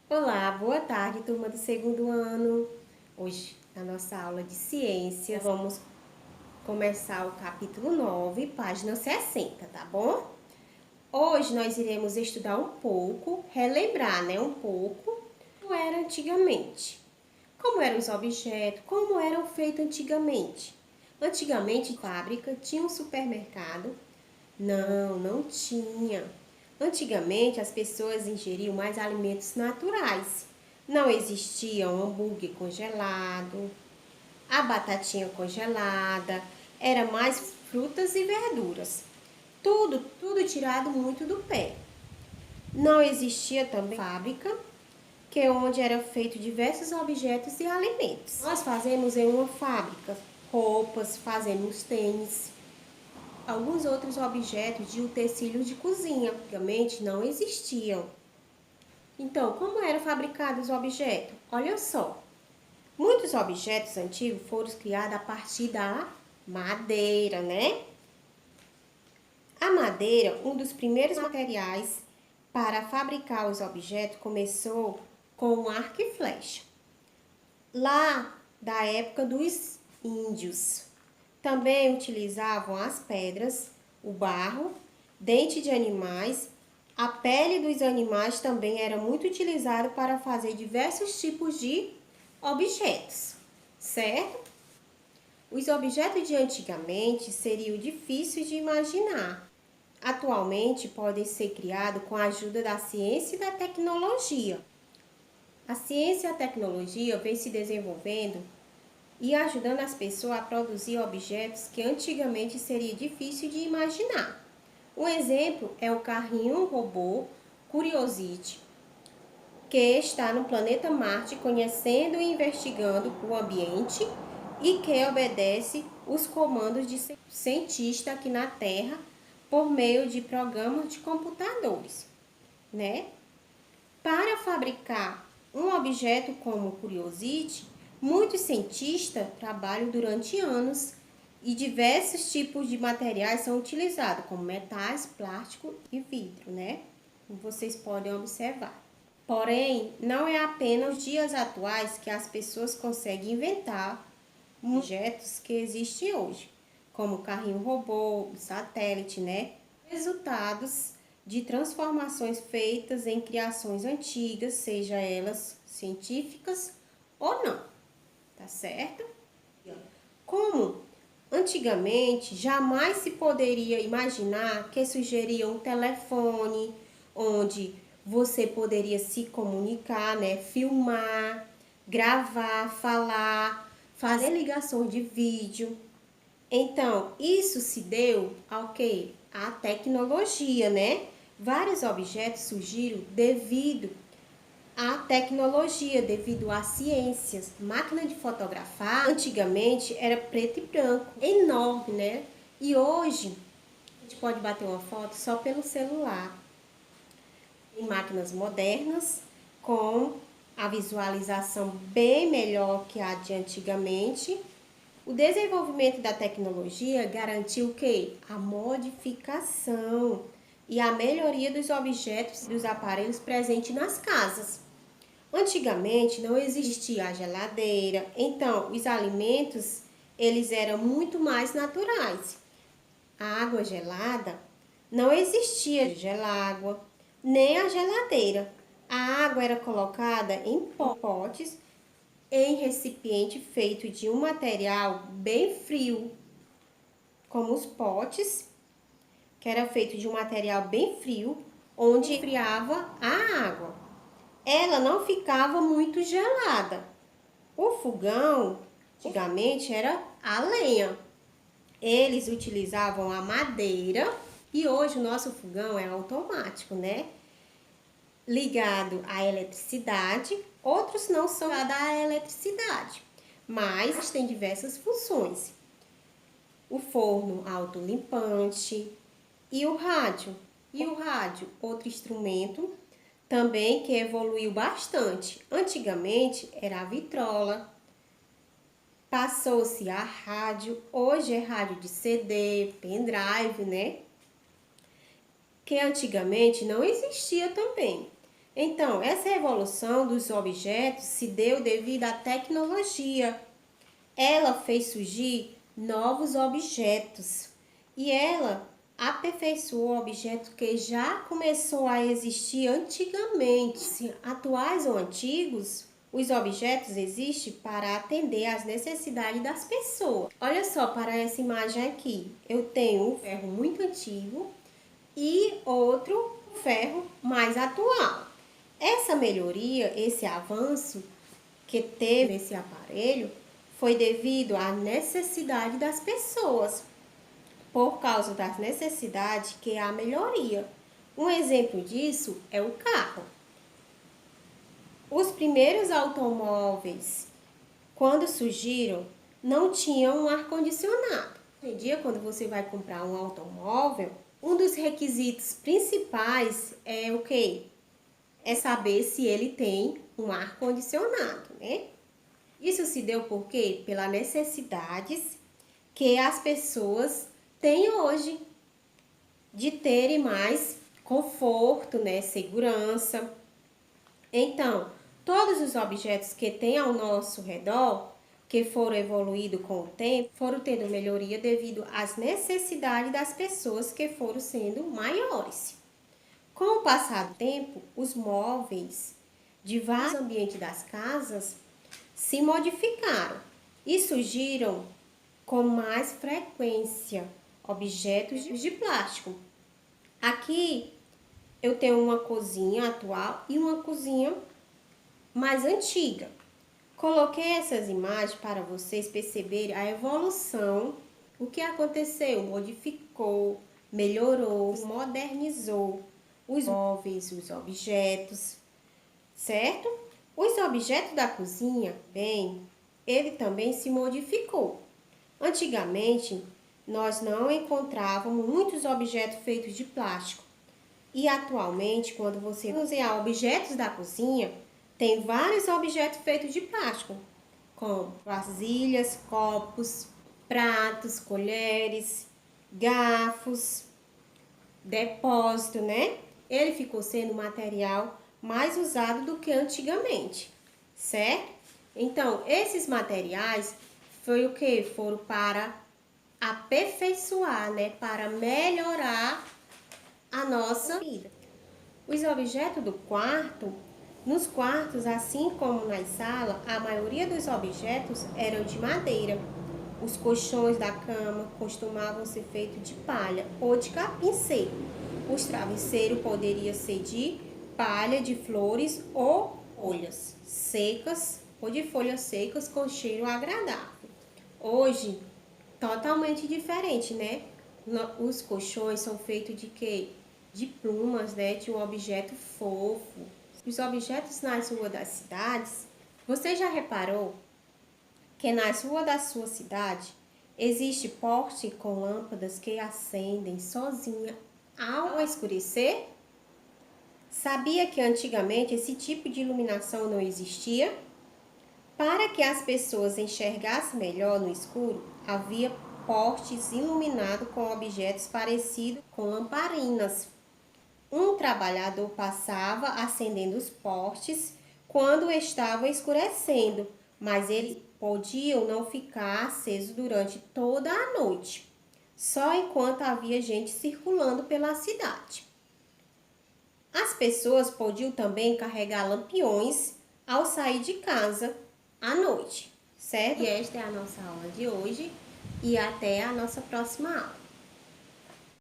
Olá, boa tarde, turma do segundo ano. Hoje, na nossa aula de ciências, vamos começar o capítulo 9, página 60, tá bom? Hoje nós iremos estudar um pouco, relembrar, um pouco como era antigamente. Como eram os objetos, como eram feitos antigamente. Antigamente, fábrica tinha um supermercado? Não tinha. Antigamente, as pessoas ingeriam mais alimentos naturais. Não existia um hambúrguer congelado, a batatinha congelada, era mais frutas e verduras. Tudo tirado muito do pé. Não existia também fábrica, que é onde eram feitos diversos objetos e alimentos. Nós fazemos em uma fábrica roupas, fazemos tênis, alguns outros objetos de utensílios de cozinha, antigamente não existiam. Então, como eram fabricados os objetos? Olha só, muitos objetos antigos foram criados a partir da madeira, né? A madeira, um dos primeiros materiais para fabricar os objetos, começou com o arco e flecha, lá da época dos índios. Também utilizavam as pedras, o barro, dente de animais. A pele dos animais também era muito utilizada para fazer diversos tipos de objetos, certo? Os objetos de antigamente seriam difíceis de imaginar. Atualmente podem ser criados com a ajuda da ciência e da tecnologia. A ciência e a tecnologia vem se desenvolvendo e ajudando as pessoas a produzir objetos que antigamente seria difícil de imaginar. Um exemplo é o carrinho robô Curiosity, que está no planeta Marte conhecendo e investigando o ambiente e que obedece os comandos de cientista aqui na Terra por meio de programas de computadores, né? Para fabricar um objeto como o Curiosity, muitos cientistas trabalham durante anos e diversos tipos de materiais são utilizados, como metais, plástico e vidro, né? Como vocês podem observar. Porém, não é apenas nos dias atuais que as pessoas conseguem inventar objetos que existem hoje, como o carrinho robô, o satélite, né? Resultados de transformações feitas em criações antigas, seja elas científicas ou não, tá certo? Como antigamente jamais se poderia imaginar que surgiria um telefone onde você poderia se comunicar, né, filmar, gravar, falar, fazer ligações de vídeo. Então, isso se deu ao quê? À tecnologia, né? Vários objetos surgiram devido à tecnologia, devido às ciências. Máquina de fotografar, antigamente, era preto e branco, enorme, né? E hoje, a gente pode bater uma foto só pelo celular. Tem máquinas modernas, com a visualização bem melhor que a de antigamente. O desenvolvimento da tecnologia garantiu o quê? A modificação e a melhoria dos objetos e dos aparelhos presentes nas casas. Antigamente não existia a geladeira, então os alimentos eles eram muito mais naturais. A água gelada não existia gelágua, nem a geladeira. A água era colocada em potes em recipiente feito de um material bem frio, como os potes, que era feito de um material bem frio, onde esfriava a água. Ela não ficava muito gelada. O fogão, antigamente, era a lenha. Eles utilizavam a madeira e hoje o nosso fogão é automático, né? Ligado à eletricidade, outros não são ligados à eletricidade, mas tem diversas funções. O forno autolimpante e o rádio. E o rádio, outro instrumento também que evoluiu bastante. Antigamente era a vitrola, passou-se a rádio, hoje é rádio de CD, pendrive, né? Que antigamente não existia também. Então, essa evolução dos objetos se deu devido à tecnologia. Ela fez surgir novos objetos e ela aperfeiçoou objetos que já começou a existir antigamente. Atuais ou antigos, os objetos existem para atender às necessidades das pessoas. Olha só para essa imagem aqui. Eu tenho um ferro muito antigo e outro ferro mais atual. Essa melhoria, esse avanço que teve esse aparelho foi devido à necessidade das pessoas. Por causa das necessidades que há melhoria. Um exemplo disso é o carro. Os primeiros automóveis, quando surgiram, não tinham um ar-condicionado. Hoje em dia, quando você vai comprar um automóvel, um dos requisitos principais é o quê? É saber se ele tem um ar-condicionado, né? Isso se deu por quê? Pelas necessidades que as pessoas têm hoje de terem mais conforto, né? Segurança. Então, todos os objetos que tem ao nosso redor, que foram evoluídos com o tempo, foram tendo melhoria devido às necessidades das pessoas que foram sendo maiores. Com o passar do tempo, os móveis de vários ambientes das casas se modificaram e surgiram com mais frequência objetos de plástico. Aqui eu tenho uma cozinha atual e uma cozinha mais antiga. Coloquei essas imagens para vocês perceberem a evolução, o que aconteceu, modificou, melhorou, modernizou os móveis, os objetos, certo? Os objetos da cozinha, bem, ele também se modificou. Antigamente, nós não encontrávamos muitos objetos feitos de plástico. E atualmente, quando você usa objetos da cozinha, tem vários objetos feitos de plástico, como vasilhas, copos, pratos, colheres, garfos, depósito, né? Ele ficou sendo um material mais usado do que antigamente, certo? Então, esses materiais foi o que? Foram para aperfeiçoar, né? Para melhorar a nossa vida. Os objetos do quarto, nos quartos, assim como nas salas, a maioria dos objetos eram de madeira. Os colchões da cama costumavam ser feitos de palha ou de capim seco. Os travesseiros poderiam ser de palha, de flores ou folhas secas ou de folhas secas com cheiro agradável. Hoje, totalmente diferente, né? Os colchões são feitos de quê? De plumas, né? De um objeto fofo. Os objetos nas ruas das cidades, você já reparou que nas ruas da sua cidade existe poste com lâmpadas que acendem sozinha ao escurecer? Sabia que antigamente esse tipo de iluminação não existia? Para que as pessoas enxergassem melhor no escuro, havia postes iluminados com objetos parecidos com lamparinas. Um trabalhador passava acendendo os postes quando estava escurecendo, mas eles podiam não ficar acesos durante toda a noite, só enquanto havia gente circulando pela cidade. As pessoas podiam também carregar lampiões ao sair de casa à noite, certo? E esta é a nossa aula de hoje e até a nossa próxima aula.